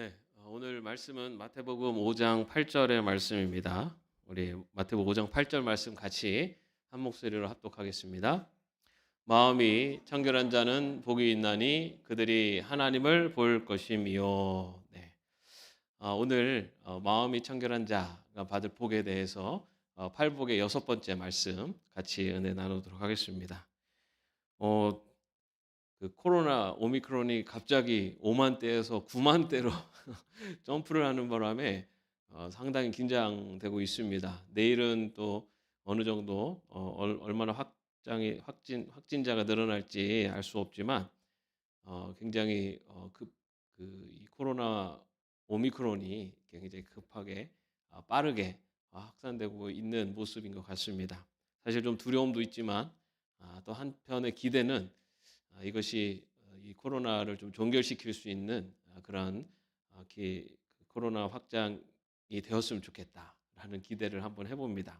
네. 오늘 말씀은 마태복음 5장 8 절의 말씀입니다. 우리 마태복음 5장 8절 말씀 같이 한 목소리로 합독하겠습니다. 마음이 청결한 자는 복이 있나니 그들이 하나님을 볼 것임이요. 네. 오늘 마음이 청결한 자가 받을 복에 대해서 팔복의 여섯 번째 말씀 같이 은혜 나누도록 하겠습니다. 어 코로나 오미크론이 갑자기 5만 대에서 9만 대로 점프를 하는 바람에 상당히 긴장되고 있습니다. 내일은 또 어느 정도 얼마나 확진자가 늘어날지 알 수 없지만 굉장히 이 코로나 오미크론이 굉장히 급하게 빠르게 확산되고 있는 모습인 것 같습니다. 사실 좀 두려움도 있지만 또 한편의 기대는 이것이 이 코로나를 좀 종결시킬 수 있는 그런 코로나 확장이 되었으면 좋겠다라는 기대를 한번 해 봅니다.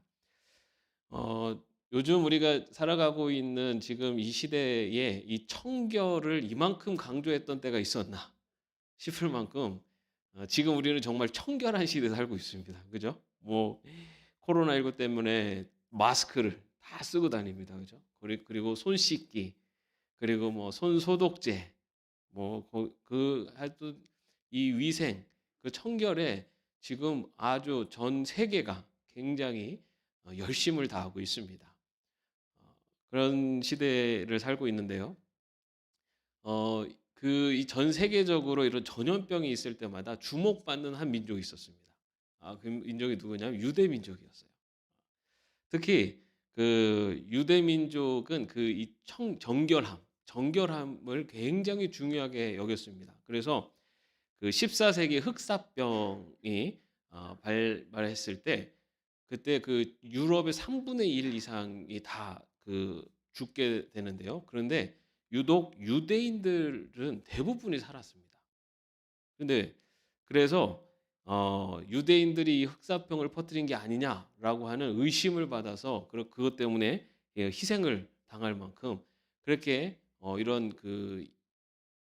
요즘 우리가 살아가고 있는 지금 이 시대에 이 청결을 이만큼 강조했던 때가 있었나 싶을 만큼 지금 우리는 정말 청결한 시대에 살고 있습니다. 그죠? 뭐 코로나19 때문에 마스크를 다 쓰고 다닙니다. 그죠? 그리고 손 씻기, 그리고 뭐 손 소독제, 뭐 하여튼 이 위생, 그 청결에 지금 아주 전 세계가 굉장히 열심을 다하고 있습니다. 그런 시대를 살고 있는데요. 이 전 세계적으로 이런 전염병이 있을 때마다 주목받는 한 민족이 있었습니다. 그 민족이 누구냐면 유대 민족이었어요. 특히 그 유대 민족은 그 이 정결함을 굉장히 중요하게 여겼습니다. 그래서 그 14세기 흑사병이 발발했을 때 그때 그 유럽의 3분의 1 이상이 다 죽게 되는데요. 그런데 유독 유대인들은 대부분이 살았습니다. 근데 그래서 유대인들이 이 흑사병을 퍼뜨린 게 아니냐라고 하는 의심을 받아서 그것 때문에 희생을 당할 만큼 그렇게 이런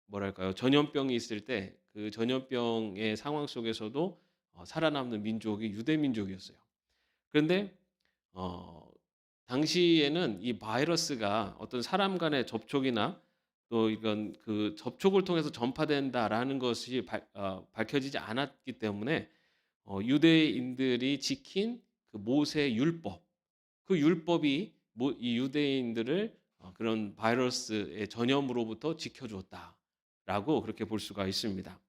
뭐랄까요? 전염병이 있을 때 그 전염병의 상황 속에서도 살아남는 민족이 유대 민족이었어요. 그런데 어 당시에는 이 바이러스가 어떤 사람 간의 접촉이나 또 이건 접촉을 통해서 전파된다라는 것이 밝혀지지 않았기 때문에 유대인들이 지킨 그 모세 율법, 그 율법이 이 유대인들을 그런 바이러스의 전염으로부터 지켜 주었다라고 그렇게 볼 수가 있습니다.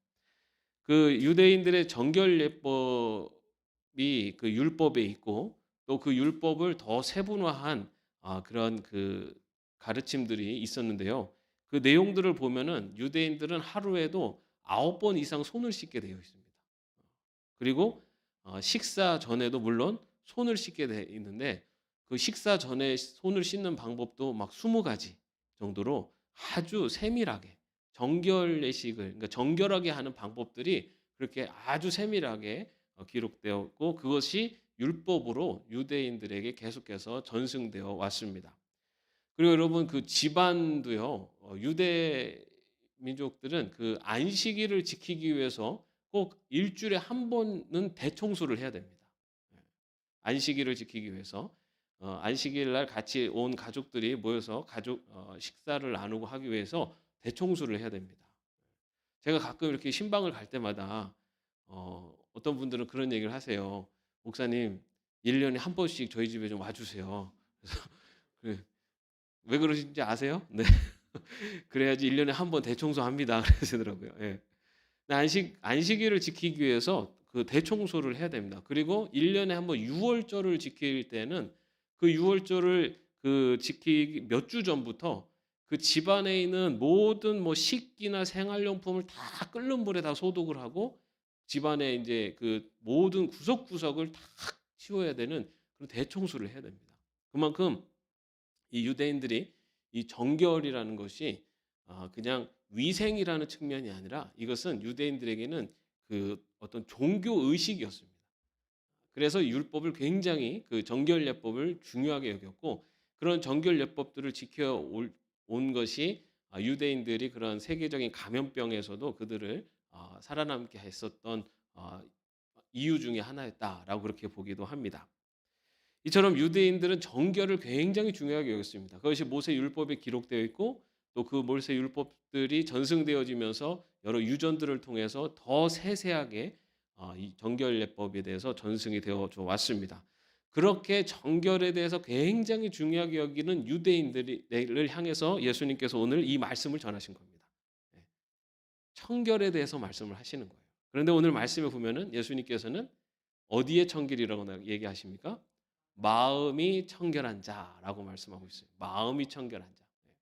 그 유대인들의 정결 예법이 그 율법에 있고 또 그 율법을 더 세분화한 그런 가르침들이 있었는데요. 그 내용들을 보면은 유대인들은 하루에도 9번 이상 손을 씻게 되어 있습니다. 그리고 식사 전에도 물론 손을 씻게 돼 있는데 그 식사 전에 손을 씻는 방법도 막 20 가지 정도로 아주 세밀하게 정결 예식을, 그러니까 정결하게 하는 방법들이 그렇게 아주 세밀하게 기록되었고 그것이 율법으로 유대인들에게 계속해서 전승되어 왔습니다. 그리고 여러분 그 집안도요. 유대 민족들은 그 안식일을 지키기 위해서 꼭 일 주일에 한 번은 대청소를 해야 됩니다. 예. 안식일을 지키기 위해서 안식일 날 같이 온 가족들이 모여서 식사를 나누고 하기 위해서 대청소를 해야 됩니다. 제가 가끔 이렇게 신방을 갈 때마다 어떤 분들은 그런 얘기를 하세요. "목사님 1 년에 한 번씩 저희 집에 좀 와 주세요." 그래서 그 왜 그러신지 아세요? 네. 그래야지 1 년에 한 번 대청소합니다. 그러시더라고요. 예. 근데 안식일을 지키기 위해서 그 대청소를 해야 됩니다. 그리고 1 년에 한 번 유월절을 지킬 때는 그 유월절을 지키기 몇 주 전부터 그 집안에 있는 모든 뭐 식기나 생활용품을 다 끓는 물에 다 소독을 하고 집안에 인제 그 모든 구석구석을 다 치워야 되는 그런 대청소를 해야 됩니다. 그만큼 이 유대인들이 이 정결이라는 것이 그냥 위생이라는 측면이 아니라 이것은 유대인들에게는 어떤 종교 의식이었습니다. 그래서 율법을 굉장히 정결 예법을 중요하게 여겼고 그런 정결 예법들을 온 것이 유대인들이 그런 세계적인 감염병에서도 그들을 살아남게 했었던 어 이유 중에 하나였다라고 그렇게 보기도 합니다. 이처럼 유대인들은 정결을 굉장히 중요하게 여겼습니다. 그것이 모세 율법에 기록되어 있고 또 그 모세 율법들이 전승되어지면서 여러 유전들을 통해서 더 세세하게 이 정결 예법에 대해서 전승이 되어져 왔습니다. 그렇게 정결에 대해서 굉장히 중요하게 여기는 유대인들을 향해서 예수님께서 오늘 이 말씀을 전하신 겁니다. 네. 청결에 대해서 말씀을 하시는 거예요. 그런데 오늘 말씀에 보면은 예수님께서는 어디에 청결이라고 얘기하십니까? 마음이 청결한 자라고 말씀하고 있어요. 마음이 청결한 자. 네.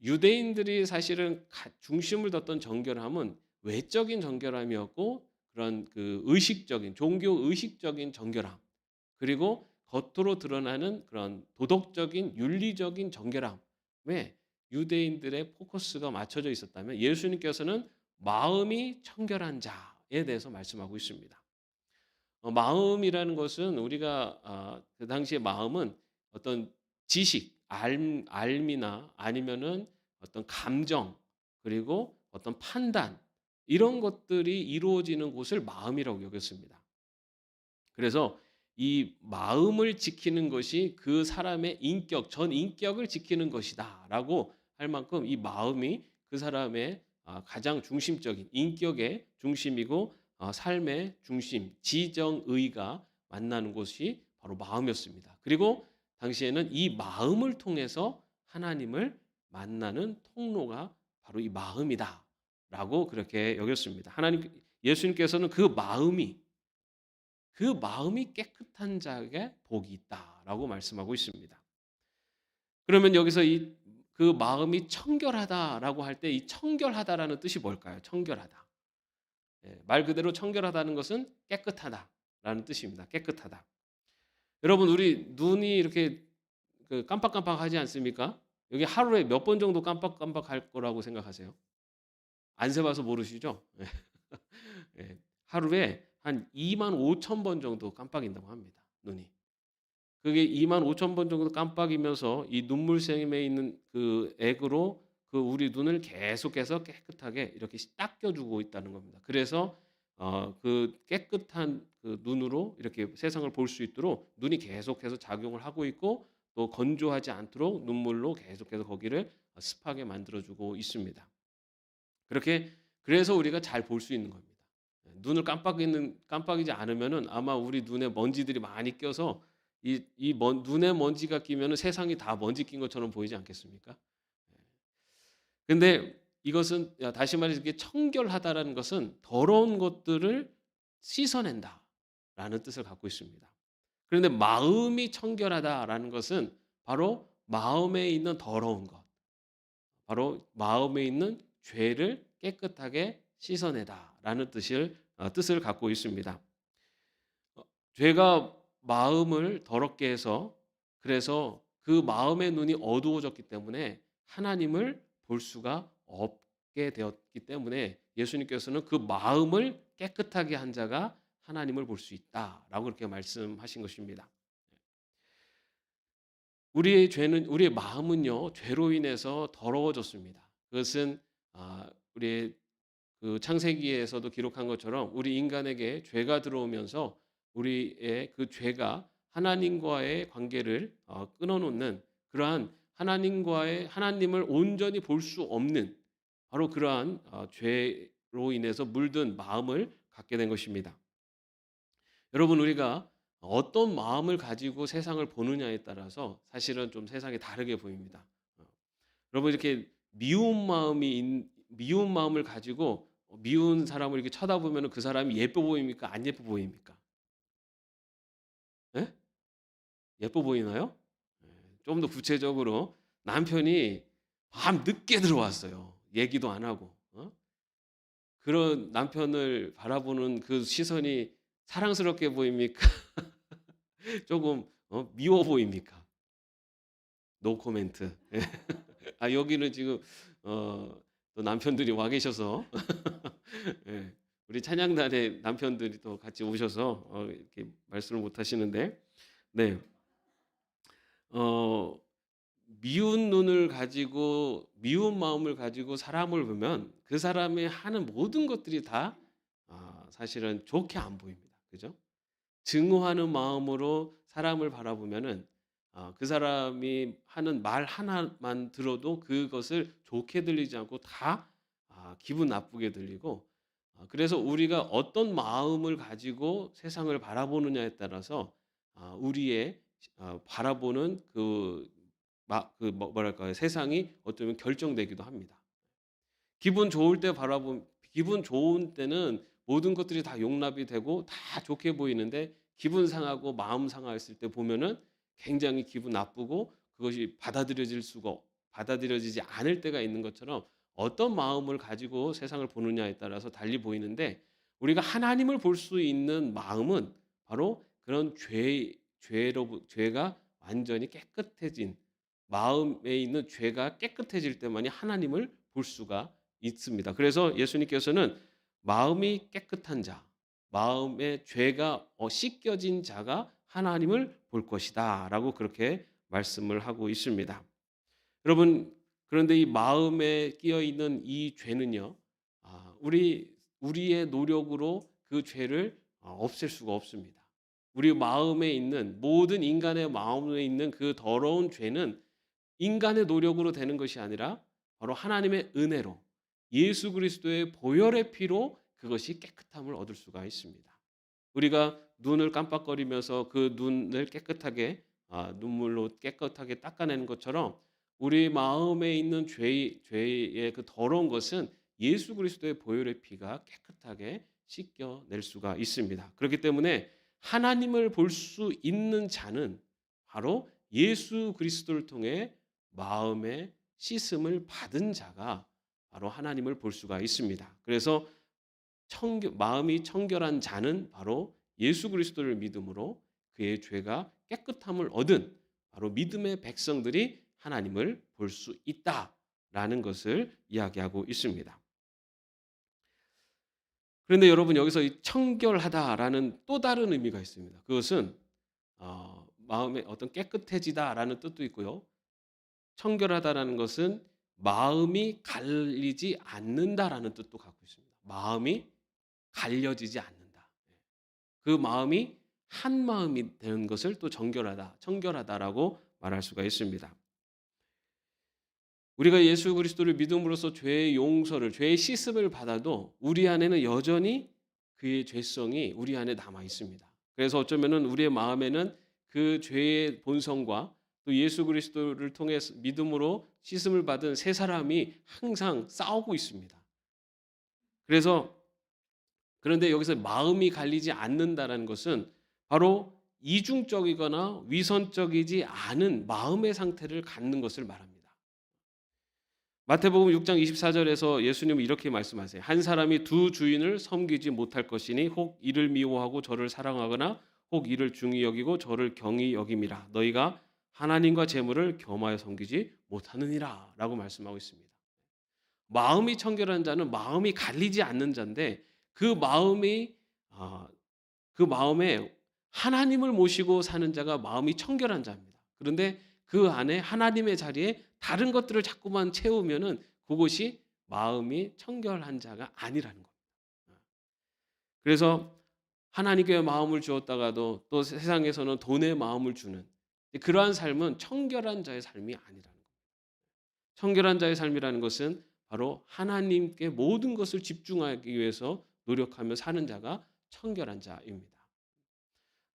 유대인들이 사실은 중심을 뒀던 정결함은 외적인 정결함이었고 그런 그 의식적인 종교 의식적인 정결함 그리고 겉으로 드러나는 그런 도덕적인 윤리적인 정결함에 유대인들의 포커스가 맞춰져 있었다면 예수님께서는 마음이 청결한 자에 대해서 말씀하고 있습니다. 마음이라는 것은 우리가 그 당시의 마음은 어떤 지식, 알미나 아니면은 어떤 감정 그리고 어떤 판단 이런 것들이 이루어지는 곳을 마음이라고 여겼습니다. 그래서 이 마음을 지키는 것이 그 사람의 인격, 전 인격을 지키는 것이다라고 할 만큼 이 마음이 그 사람의 가장 중심적인 인격의 중심이고 삶의 중심, 지정의가 만나는 곳이 바로 마음이었습니다. 그리고 당시에는 이 마음을 통해서 하나님을 만나는 통로가 바로 이 마음이다라고 그렇게 여겼습니다. 예수님께서는 그 마음이 깨끗한 자에게 복이 있다라고 말씀하고 있습니다. 그러면 여기서 그 마음이 청결하다라고 할 때 이 청결하다라는 뜻이 뭘까요? 청결하다. 예, 말 그대로 청결하다는 것은 깨끗하다라는 뜻입니다. 깨끗하다. 여러분 우리 눈이 이렇게 그 깜빡깜빡하지 않습니까? 여기 하루에 몇 번 정도 깜빡깜빡할 거라고 생각하세요? 안 세봐서 모르시죠? 예, 하루에 한 2만 5천 번 정도 깜빡인다고 합니다. 눈이. 그게 2만 5천 번 정도 깜빡이면서 이 눈물샘에 있는 그 액으로 그 우리 눈을 계속해서 깨끗하게 이렇게 닦여 주고 있다는 겁니다. 그래서 그 깨끗한 그 눈으로 이렇게 세상을 볼 수 있도록 눈이 계속해서 작용을 하고 있고 또 건조하지 않도록 눈물로 계속해서 거기를 습하게 만들어 주고 있습니다. 그렇게 그래서 우리가 잘 볼 수 있는 겁니다. 눈을 깜빡이지 않으면은 아마 우리 눈에 먼지들이 많이 껴서 눈에 먼지가 끼면은 세상이 다 먼지 낀 것처럼 보이지 않겠습니까? 근데 이것은 다시 말해서 이게 청결하다라는 것은 더러운 것들을 씻어낸다라는 뜻을 갖고 있습니다. 그런데 마음이 청결하다라는 것은 바로 마음에 있는 더러운 것, 바로 마음에 있는 죄를 깨끗하게 씻어내다라는 뜻을 갖고 있습니다. 어 죄가 마음을 더럽게 해서 그래서 그 마음의 눈이 어두워졌기 때문에 하나님을 볼 수가 없게 되었기 때문에 예수님께서는 그 마음을 깨끗하게 한 자가 하나님을 볼 수 있다라고 그렇게 말씀하신 것입니다. 우리의 마음은요 죄로 인해서 더러워졌습니다. 그것은 우리의 그 창세기에서도 기록한 것처럼 우리 인간에게 죄가 들어오면서 우리의 그 죄가 하나님과의 관계를 끊어놓는 그러한 하나님을 온전히 볼 수 없는 바로 그러한 죄로 인해서 물든 마음을 갖게 된 것입니다. 여러분 우리가 어떤 마음을 가지고 세상을 보느냐에 따라서 사실은 좀 세상이 다르게 보입니다. 여러분 이렇게 미운 마음을 가지고 미운 사람을 이렇게 쳐다보면 그 사람이 예뻐 보입니까? 안 예뻐 보입니까? 예? 예뻐 보이나요? 예. 좀 더 구체적으로 남편이 밤 늦게 들어왔어요. 얘기도 안 하고. 그런 남편을 바라보는 그 시선이 사랑스럽게 보입니까? 조금 미워 보입니까? 노 코멘트. 예. 여기는 지금 또 남편들이 와 계셔서 예. 우리 찬양단의 남편들이 또 같이 오셔서 이렇게 말씀을 못 하시는데 네. 어 미운 눈을 가지고 미운 마음을 가지고 사람을 보면 그 사람이 하는 모든 것들이 다 사실은 좋게 안 보입니다. 그죠? 증오하는 마음으로 사람을 바라보면은 그 사람이 하는 말 하나만 들어도 그것을 좋게 들리지 않고 다 기분 나쁘게 들리고, 그래서 우리가 어떤 마음을 가지고 세상을 바라보느냐에 따라서 우리의 바라보는 뭐랄까요? 세상이 어쩌면 결정되기도 합니다. 기분 좋을 때 기분 좋은 때는 모든 것들이 다 용납이 되고 다 좋게 보이는데, 기분 상하고 마음 상했을 때 보면은 굉장히 기분 나쁘고 그것이 받아들여지지 않을 때가 있는 것처럼, 어떤 마음을 가지고 세상을 보느냐에 따라서 달리 보이는데, 우리가 하나님을 볼 수 있는 마음은 바로 그런 죄가 완전히 깨끗해진, 마음에 있는 죄가 깨끗해질 때만이 하나님을 볼 수가 있습니다. 그래서 예수님께서는 마음이 깨끗한 자, 마음의 죄가 씻겨진 자가 하나님을 볼 것이다라고 그렇게 말씀을 하고 있습니다. 여러분, 그런데 이 마음에 끼어 있는 이 죄는요, 우리의 노력으로 그 죄를 없앨 수가 없습니다. 우리 마음에 있는, 모든 인간의 마음에 있는 그 더러운 죄는 인간의 노력으로 되는 것이 아니라 바로 하나님의 은혜로, 예수 그리스도의 보혈의 피로 그것이 깨끗함을 얻을 수가 있습니다. 우리가 눈을 깜빡거리면서 그 눈을 깨끗하게 눈물로 깨끗하게 닦아내는 것처럼, 우리 마음에 있는 죄의 그 더러운 것은 예수 그리스도의 보혈의 피가 깨끗하게 씻겨낼 수가 있습니다. 그렇기 때문에 하나님을 볼 수 있는 자는 바로 예수 그리스도를 통해 마음의 씻음을 받은 자가 바로 하나님을 볼 수가 있습니다. 그래서 마음이 청결한 자는 바로 예수 그리스도를 믿음으로 그의 죄가 깨끗함을 얻은 바로 믿음의 백성들이 하나님을 볼 수 있다라는 것을 이야기하고 있습니다. 그런데 여러분, 여기서 이 청결하다라는 또 다른 의미가 있습니다. 그것은 마음의 어떤 깨끗해지다라는 뜻도 있고요. 청결하다라는 것은 마음이 갈리지 않는다라는 뜻도 갖고 있습니다. 마음이 갈려지지 않는다. 그 마음이 한 마음이 되는 것을 또 청결하다라고 말할 수가 있습니다. 우리가 예수 그리스도를 믿음으로써 죄의 용서를, 죄의 씻음을 받아도 우리 안에는 여전히 그의 죄성이 우리 안에 남아 있습니다. 그래서 어쩌면은 우리의 마음에는 그 죄의 본성과 또 예수 그리스도를 통해 믿음으로 씻음을 받은 세 사람이 항상 싸우고 있습니다. 그런데 여기서 마음이 갈리지 않는다라는 것은 바로 이중적이거나 위선적이지 않은 마음의 상태를 갖는 것을 말합니다. 마태복음 6장 24절에서 예수님은 이렇게 말씀하세요. 한 사람이 두 주인을 섬기지 못할 것이니 혹 이를 미워하고 저를 사랑하거나 혹 이를 중히 여기고 저를 경히 여김이라. 너희가 하나님과 재물을 겸하여 섬기지 못하느니라 라고 말씀하고 있습니다. 마음이 청결한 자는 마음이 갈리지 않는 자인데, 그 마음에 하나님을 모시고 사는 자가 마음이 청결한 자입니다. 그런데 그 안에 하나님의 자리에 다른 것들을 자꾸만 채우면은 그것이 마음이 청결한 자가 아니라는 겁니다. 그래서 하나님께 마음을 주었다가도 또 세상에서는 돈의 마음을 주는 그러한 삶은 청결한 자의 삶이 아니라는 겁니다. 청결한 자의 삶이라는 것은 바로 하나님께 모든 것을 집중하기 위해서 노력하며 사는 자가 청결한 자입니다.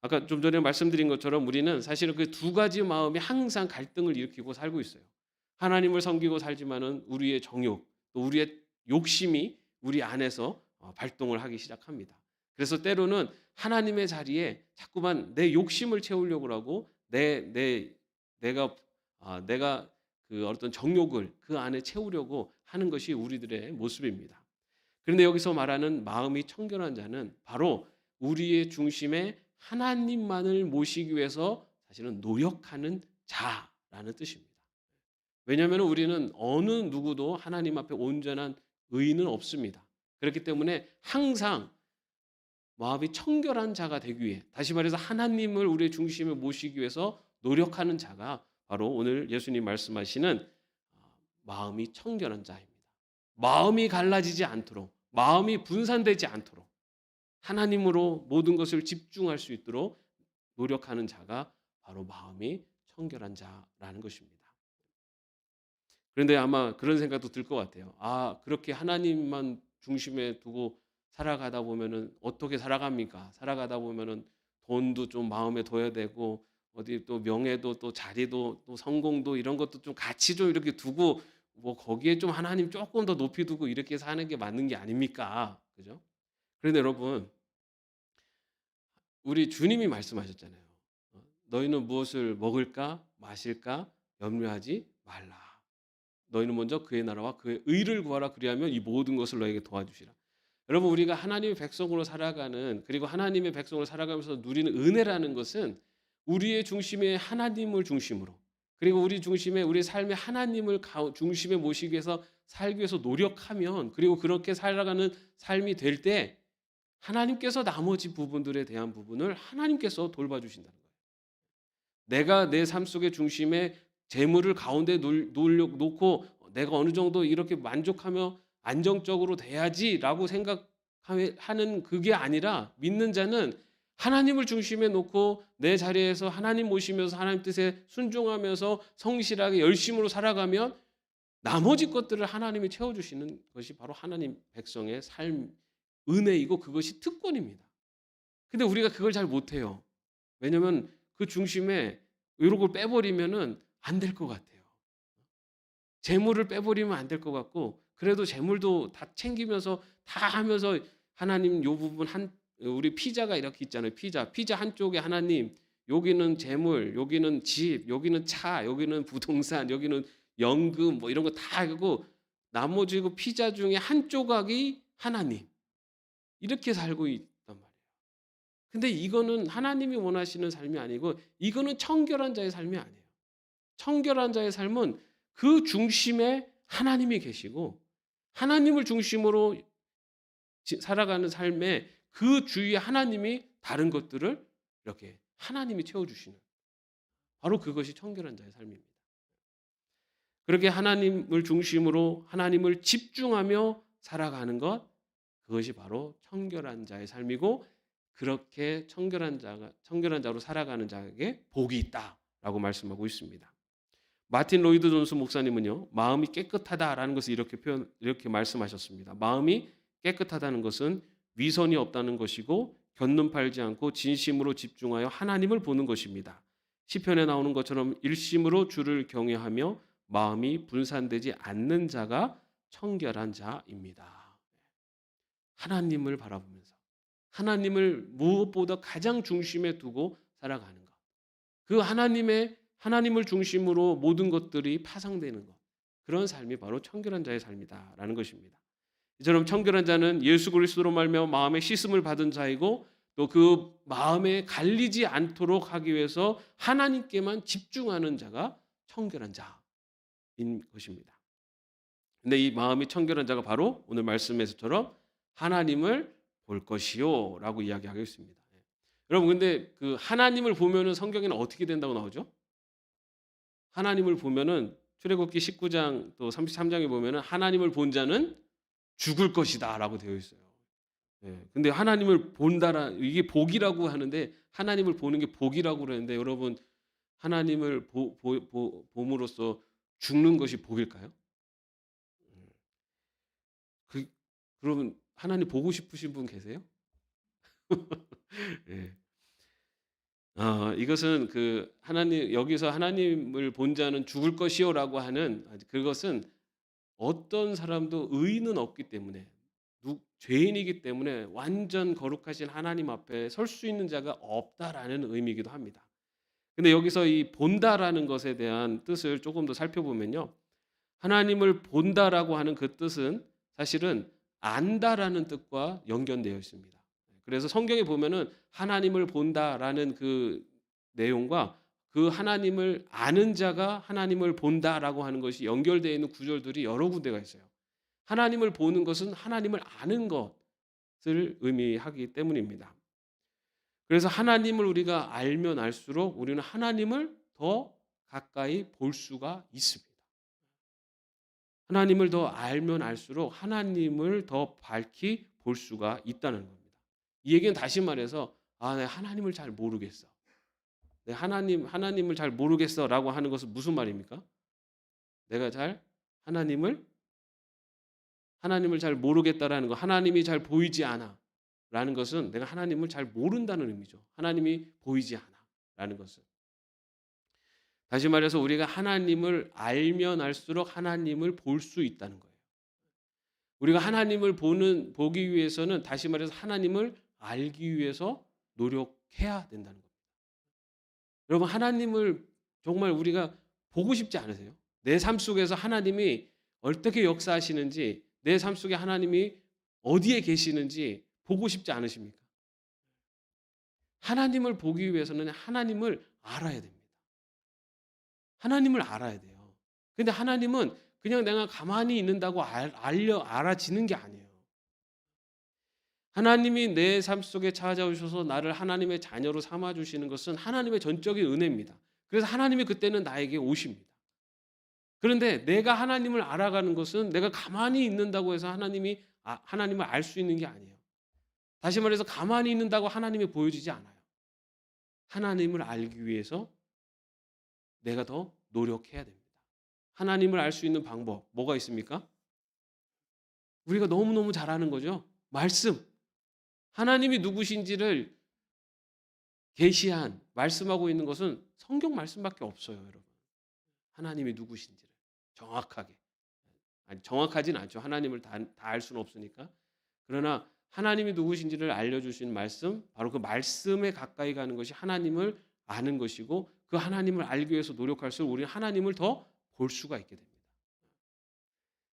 아까 좀 전에 말씀드린 것처럼 우리는 사실은 그 두 가지 마음이 항상 갈등을 일으키고 살고 있어요. 하나님을 섬기고 살지만은 우리의 정욕, 또 우리의 욕심이 우리 안에서 발동을 하기 시작합니다. 그래서 때로는 하나님의 자리에 자꾸만 내 욕심을 채우려고 하고 내가 그 어떤 정욕을 그 안에 채우려고 하는 것이 우리들의 모습입니다. 그런데 여기서 말하는 마음이 청결한 자는 바로 우리의 중심에 하나님만을 모시기 위해서 사실은 노력하는 자라는 뜻입니다. 왜냐하면 우리는 어느 누구도 하나님 앞에 온전한 의인은 없습니다. 그렇기 때문에 항상 마음이 청결한 자가 되기 위해, 다시 말해서 하나님을 우리의 중심에 모시기 위해서 노력하는 자가 바로 오늘 예수님 말씀하시는 마음이 청결한 자입니다. 마음이 갈라지지 않도록, 마음이 분산되지 않도록 하나님으로 모든 것을 집중할 수 있도록 노력하는 자가 바로 마음이 청결한 자라는 것입니다. 그런데 아마 그런 생각도 들 것 같아요. 그렇게 하나님만 중심에 두고 살아가다 보면은 어떻게 살아갑니까? 살아가다 보면은 돈도 좀 마음에 둬야 되고 어디 또 명예도 또 자리도 또 성공도 이런 것도 좀 같이 좀 이렇게 두고 뭐 거기에 좀 하나님 조금 더 높이 두고 이렇게 사는 게 맞는 게 아닙니까? 그죠? 그런데 여러분, 우리 주님이 말씀하셨잖아요. 너희는 무엇을 먹을까 마실까 염려하지 말라. 너희는 먼저 그의 나라와 그의 의를 구하라. 그리하면 이 모든 것을 너에게 도와주시라. 여러분, 우리가 하나님의 백성으로 살아가는, 그리고 하나님의 백성으로 살아가면서 누리는 은혜라는 것은 우리의 중심에 하나님을 중심으로, 그리고 우리 중심에 우리 삶의 하나님을 중심에 모시기 위해서 살기 위해서 노력하면, 그리고 그렇게 살아가는 삶이 될 때 하나님께서 나머지 부분들에 대한 부분을 하나님께서 돌봐주신다는 거예요. 내가 내 삶 속의 중심에 재물을 가운데 놓고 내가 어느 정도 이렇게 만족하며 안정적으로 돼야지라고 생각하는 그게 아니라, 믿는 자는 하나님을 중심에 놓고 내 자리에서 하나님 모시면서 하나님 뜻에 순종하면서 성실하게 열심으로 살아가면 나머지 것들을 하나님이 채워주시는 것이 바로 하나님 백성의 삶, 은혜이고 그것이 특권입니다. 근데 우리가 그걸 잘 못해요. 왜냐하면 그 중심에 이런 걸 빼버리면은 안 될 것 같아요. 재물을 빼버리면 안 될 것 같고, 그래도 재물도 다 챙기면서 다 하면서 하나님 요 부분 우리 피자가 이렇게 있잖아요. 피자 한쪽에 하나님, 여기는 재물, 여기는 집, 여기는 차, 여기는 부동산, 여기는 연금 뭐 이런 거 다 하고 나머지 그 피자 중에 한 조각이 하나님. 이렇게 살고 있단 말이에요. 근데 이거는 하나님이 원하시는 삶이 아니고 이거는 청결한 자의 삶이 아니에요. 청결한 자의 삶은 그 중심에 하나님이 계시고 하나님을 중심으로 살아가는 삶에 그 주위에 하나님이 다른 것들을 이렇게 하나님이 채워주시는, 바로 그것이 청결한 자의 삶입니다. 그렇게 하나님을 중심으로 하나님을 집중하며 살아가는 것, 그것이 바로 청결한 자의 삶이고, 그렇게 청결한 자로 살아가는 자에게 복이 있다라고 말씀하고 있습니다. 마틴 로이드 존스 목사님은요, 마음이 깨끗하다라는 것을 이렇게 말씀하셨습니다. 마음이 깨끗하다는 것은 위선이 없다는 것이고 견눈 팔지 않고 진심으로 집중하여 하나님을 보는 것입니다. 시편에 나오는 것처럼 일심으로 주를 경외하며 마음이 분산되지 않는 자가 청결한 자입니다. 하나님을 바라보면서 하나님을 무엇보다 가장 중심에 두고 살아가는 것. 그 하나님을 중심으로 모든 것들이 파상되는 것. 그런 삶이 바로 청결한 자의 삶이다라는 것입니다. 이처럼 청결한 자는 예수 그리스도로 말미암아 마음의 씻음을 받은 자이고, 또 그 마음에 갈리지 않도록 하기 위해서 하나님께만 집중하는 자가 청결한 자인 것입니다. 근데 이 마음이 청결한 자가 바로 오늘 말씀에서처럼 하나님을 볼 것이요라고 이야기하고 있습니다. 여러분, 근데 그 하나님을 보면은 성경에는 어떻게 된다고 나오죠? 하나님을 보면은 출애굽기 19장 또 33장에 보면은 하나님을 본 자는 죽을 것이다라고 되어 있어요. 근데 하나님을 이게 복이라고 하는데, 하나님을 보는 게 복이라고 그러는데, 여러분, 하나님을 봄으로써 죽는 것이 복일까요? 그러면 하나님 보고 싶으신 분 계세요? 예. 이것은 그 여기서 하나님을 본 자는 죽을 것이요라고 하는, 그것은 어떤 사람도 의인은 없기 때문에, 죄인이기 때문에 완전 거룩하신 하나님 앞에 설 수 있는 자가 없다라는 의미이기도 합니다. 근데 여기서 이 본다라는 것에 대한 뜻을 조금 더 살펴보면요, 하나님을 본다라고 하는 그 뜻은 사실은 안다라는 뜻과 연결되어 있습니다. 그래서 성경에 보면은 하나님을 본다라는 그 내용과 그 하나님을 아는 자가 하나님을 본다라고 하는 것이 연결되어 있는 구절들이 여러 군데가 있어요. 하나님을 보는 것은 하나님을 아는 것을 의미하기 때문입니다. 그래서 하나님을 우리가 알면 알수록 우리는 하나님을 더 가까이 볼 수가 있습니다. 하나님을 더 알면 알수록 하나님을 더 밝히 볼 수가 있다는 겁니다. 이 얘기는 다시 말해서 내가 하나님을 잘 모르겠어. 내가 하나님을 잘 모르겠어라고 하는 것은 무슨 말입니까? 내가 하나님을 잘 모르겠다라는 거, 하나님이 잘 보이지 않아라는 것은 내가 하나님을 잘 모른다는 의미죠. 하나님이 보이지 않아라는 것은. 다시 말해서 우리가 하나님을 알면 알수록 하나님을 볼 수 있다는 거예요. 우리가 하나님을 보기 위해서는 다시 말해서 하나님을 알기 위해서 노력해야 된다는 겁니다. 여러분, 하나님을 정말 우리가 보고 싶지 않으세요? 내 삶 속에서 하나님이 어떻게 역사하시는지, 내 삶 속에 하나님이 어디에 계시는지 보고 싶지 않으십니까? 하나님을 보기 위해서는 하나님을 알아야 됩니다. 하나님을 알아야 돼요. 근데 하나님은 그냥 내가 가만히 있는다고 알아지는 게 아니에요. 하나님이 내 삶 속에 찾아오셔서 나를 하나님의 자녀로 삼아 주시는 것은 하나님의 전적인 은혜입니다. 그래서 하나님이 그때는 나에게 오십니다. 그런데 내가 하나님을 알아가는 것은 내가 가만히 있는다고 해서 하나님을 알 수 있는 게 아니에요. 다시 말해서 가만히 있는다고 하나님이 보여지지 않아요. 하나님을 알기 위해서 내가 더 노력해야 됩니다. 하나님을 알 수 있는 방법 뭐가 있습니까? 우리가 너무너무 잘 아는 거죠. 말씀. 하나님이 누구신지를 말씀하고 있는 것은 성경 말씀밖에 없어요, 여러분. 하나님이 누구신지를 정확하게. 정확하진 않죠. 하나님을 다 알 수는 없으니까. 그러나 하나님이 누구신지를 알려주신 말씀, 바로 그 말씀에 가까이 가는 것이 하나님을 아는 것이고, 그 하나님을 알기 위해서 노력할수록 우리는 하나님을 더 볼 수가 있게 됩니다.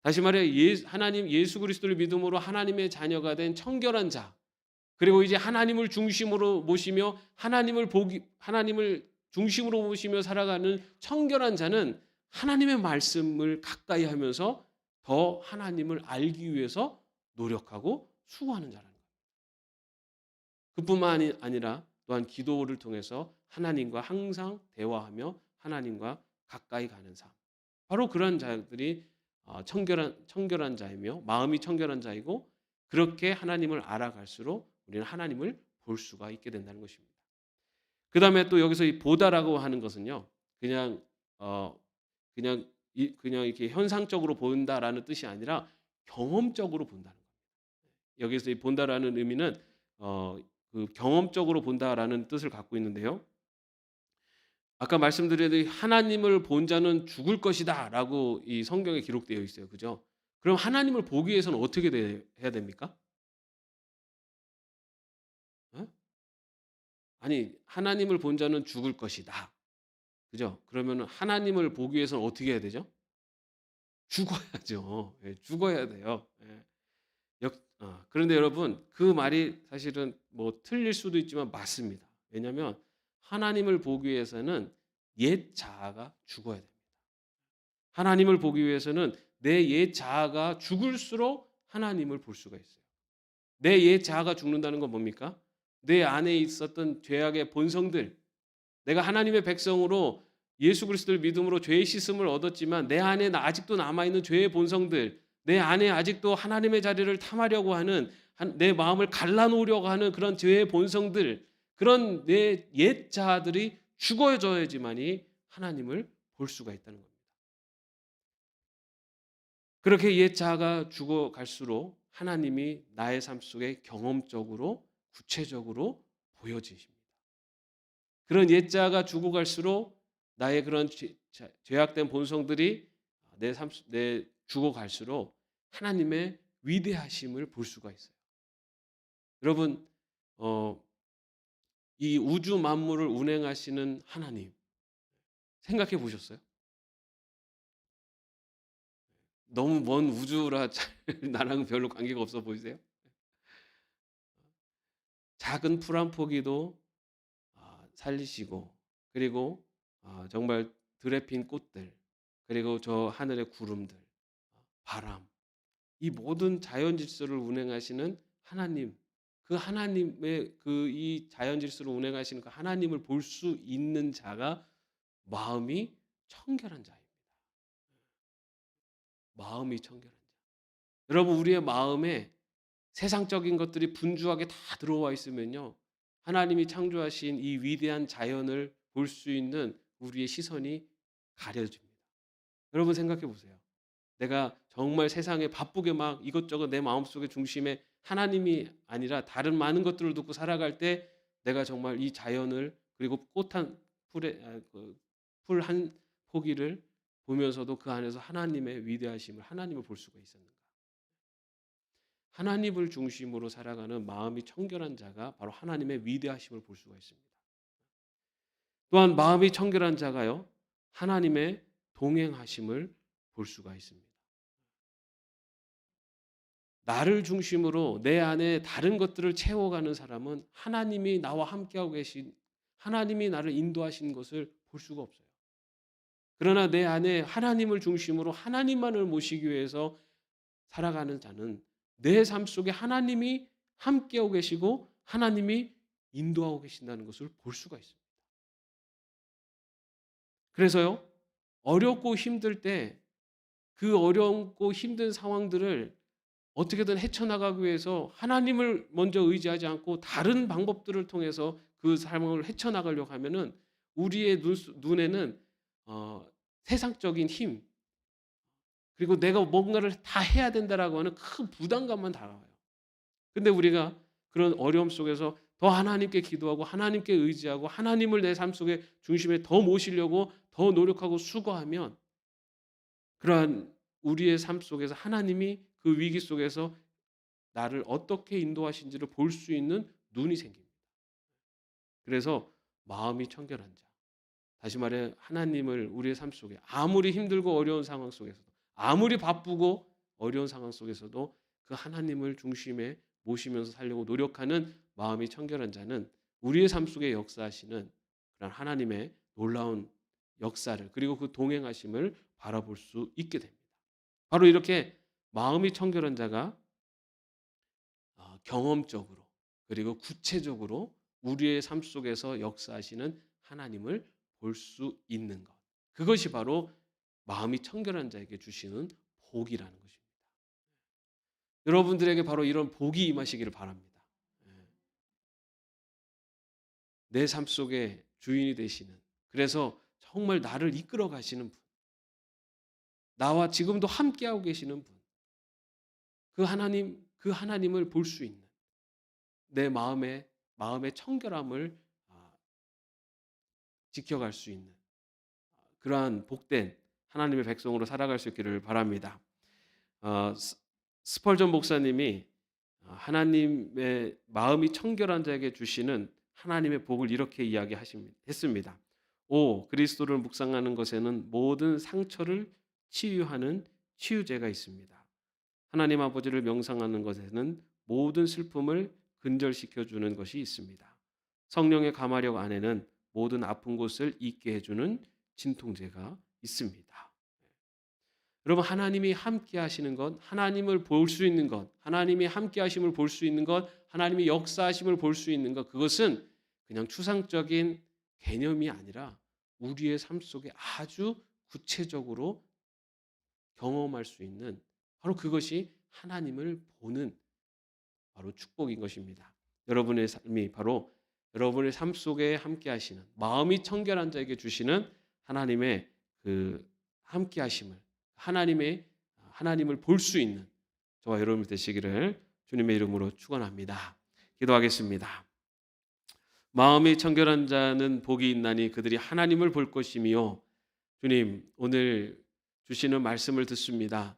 다시 말해 하나님 예수 그리스도를 믿음으로 하나님의 자녀가 된 청결한 자, 그리고 이제 하나님을 중심으로 모시며 하나님을 중심으로 모시며 살아가는 청결한 자는 하나님의 말씀을 가까이 하면서 더 하나님을 알기 위해서 노력하고 수고하는 자라는 거예요. 그뿐만 아니라 또한 기도를 통해서 하나님과 항상 대화하며 하나님과 가까이 가는 삶. 바로 그런 자들이 청결한 자이며 마음이 청결한 자이고, 그렇게 하나님을 알아갈수록 우리는 하나님을 볼 수가 있게 된다는 것입니다. 그다음에 또 여기서 이 보다라고 하는 것은요, 그냥 이렇게 현상적으로 본다라는 뜻이 아니라 경험적으로 본다는 겁니다. 여기서 이 본다라는 의미는 그 경험적으로 본다라는 뜻을 갖고 있는데요. 아까 말씀드렸듯이 하나님을 본 자는 죽을 것이다라고 이 성경에 기록되어 있어요. 그죠? 그럼 하나님을 보기 위해서는 어떻게 해야 됩니까? 어? 아니, 하나님을 본 자는 죽을 것이다. 그죠? 그러면 하나님을 보기 위해서는 어떻게 해야 되죠? 죽어야죠. 예, 죽어야 돼요. 예. 그런데 여러분, 그 말이 사실은 뭐 틀릴 수도 있지만 맞습니다. 왜냐하면 하나님을 보기 위해서는 옛 자아가 죽어야 됩니다. 하나님을 보기 위해서는 내 옛 자아가 죽을수록 하나님을 볼 수가 있어요. 내 옛 자아가 죽는다는 건 뭡니까? 내 안에 있었던 죄악의 본성들, 내가 하나님의 백성으로 예수 그리스도를 믿음으로 죄의 씻음을 얻었지만 내 안에 아직도 남아있는 죄의 본성들, 내 안에 아직도 하나님의 자리를 탐하려고 하는, 내 마음을 갈라놓으려고 하는 그런 죄의 본성들, 그런 내 옛 자아들이 죽어져야지만이 하나님을 볼 수가 있다는 겁니다. 그렇게 옛 자아가 죽어갈수록 하나님이 나의 삶 속에 경험적으로 구체적으로 보여지십니다. 그런 옛 자아가 죽어갈수록 나의 그런 죄악된 본성들이 내 죽어갈수록 하나님의 위대하심을 볼 수가 있어요. 여러분, 이 우주 만물을 운행하시는 하나님 생각해 보셨어요? 너무 먼 우주라 나랑 별로 관계가 없어 보이세요? 작은 풀 한 포기도 살리시고, 그리고 정말 들에 핀 꽃들, 그리고 저 하늘의 구름들, 바람, 이 모든 자연 질서를 운행하시는 하나님, 그 하나님의 이 자연 질서를 운행하시는 그 하나님을 볼 수 있는 자가 마음이 청결한 자입니다. 마음이 청결한 자. 여러분, 우리의 마음에 세상적인 것들이 분주하게 다 들어와 있으면요, 하나님이 창조하신 이 위대한 자연을 볼 수 있는 우리의 시선이 가려집니다. 여러분 생각해 보세요. 내가 정말 세상에 바쁘게 막 이것저것 내 마음속의 중심에 하나님이 아니라 다른 많은 것들을 두고 살아갈 때 내가 정말 이 자연을, 그리고 꽃 한 풀에 풀 한 포기를 보면서도 그 안에서 하나님의 위대하심을, 하나님을 볼 수가 있었는가? 하나님을 중심으로 살아가는 마음이 청결한 자가 바로 하나님의 위대하심을 볼 수가 있습니다. 또한 마음이 청결한 자가요, 하나님의 동행하심을 볼 수가 있습니다. 나를 중심으로 내 안에 다른 것들을 채워가는 사람은 하나님이 나와 함께하고 계신, 하나님이 나를 인도하신 것을 볼 수가 없어요. 그러나 내 안에 하나님을 중심으로 하나님만을 모시기 위해서 살아가는 자는 내 삶 속에 하나님이 함께하고 계시고 하나님이 인도하고 계신다는 것을 볼 수가 있습니다. 그래서요, 어렵고 힘들 때 그 어렵고 힘든 상황들을 어떻게든 헤쳐나가기 위해서 하나님을 먼저 의지하지 않고 다른 방법들을 통해서 그 삶을 헤쳐나가려고 하면은 우리의 눈에는 세상적인 힘, 그리고 내가 뭔가를 다 해야 된다라고 하는 큰 부담감만 다가와요. 근데 우리가 그런 어려움 속에서 더 하나님께 기도하고 하나님께 의지하고 하나님을 내 삶 속에 중심에 더 모시려고 더 노력하고 수고하면 그러한 우리의 삶 속에서 하나님이 그 위기 속에서 나를 어떻게 인도하신지를 볼 수 있는 눈이 생깁니다. 그래서 마음이 청결한 자, 다시 말해 하나님을 우리의 삶 속에 아무리 힘들고 어려운 상황 속에서도, 아무리 바쁘고 어려운 상황 속에서도 그 하나님을 중심에 모시면서 살려고 노력하는 마음이 청결한 자는 우리의 삶 속에 역사하시는 그런 하나님의 놀라운 역사를, 그리고 그 동행하심을 바라볼 수 있게 됩니다. 바로 이렇게 마음이 청결한 자가 경험적으로 그리고 구체적으로 우리의 삶 속에서 역사하시는 하나님을 볼 수 있는 것, 그것이 바로 마음이 청결한 자에게 주시는 복이라는 것입니다. 여러분들에게 바로 이런 복이 임하시기를 바랍니다. 내 삶 속에 주인이 되시는, 그래서 정말 나를 이끌어 가시는 분, 나와 지금도 함께하고 계시는 분, 그 하나님을 볼 수 있는 내 마음의 청결함을 지켜갈 수 있는 그러한 복된 하나님의 백성으로 살아갈 수 있기를 바랍니다. 스펄전 목사님이 하나님의 마음이 청결한 자에게 주시는 하나님의 복을 이렇게 이야기했습니다. 그리스도를 묵상하는 것에는 모든 상처를 치유하는 치유제가 있습니다. 하나님 아버지를 명상하는 것에는 모든 슬픔을 근절시켜 주는 것이 있습니다. 성령의 감화력 안에는 모든 아픈 곳을 잊게 해주는 진통제가 있습니다. 여러분, 하나님이 함께 하시는 것, 하나님을 볼 수 있는 것, 하나님이 함께 하심을 볼 수 있는 것, 하나님이 역사하심을 볼 수 있는 것, 그것은 그냥 추상적인 개념이 아니라 우리의 삶 속에 아주 구체적으로 경험할 수 있는, 바로 그것이 하나님을 보는 바로 축복인 것입니다. 여러분의 삶이 바로 여러분의 삶 속에 함께 하시는, 마음이 청결한 자에게 주시는 하나님의 그 함께 하심을, 하나님을 볼 수 있는 저와 여러분 되시기를 주님의 이름으로 축원합니다. 기도하겠습니다. 마음이 청결한 자는 복이 있나니 그들이 하나님을 볼 것이며, 주님, 오늘 주시는 말씀을 듣습니다.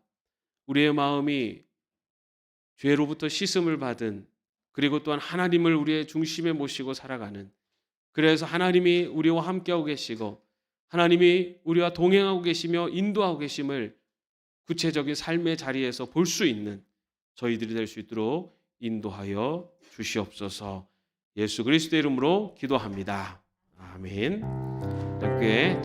우리의 마음이 죄로부터 씻음을 받은, 그리고 또한 하나님을 우리의 중심에 모시고 살아가는, 그래서 하나님이 우리와 함께하고 계시고 하나님이 우리와 동행하고 계시며 인도하고 계심을 구체적인 삶의 자리에서 볼 수 있는 저희들이 될 수 있도록 인도하여 주시옵소서. 예수 그리스도의 이름으로 기도합니다. 아멘. 함께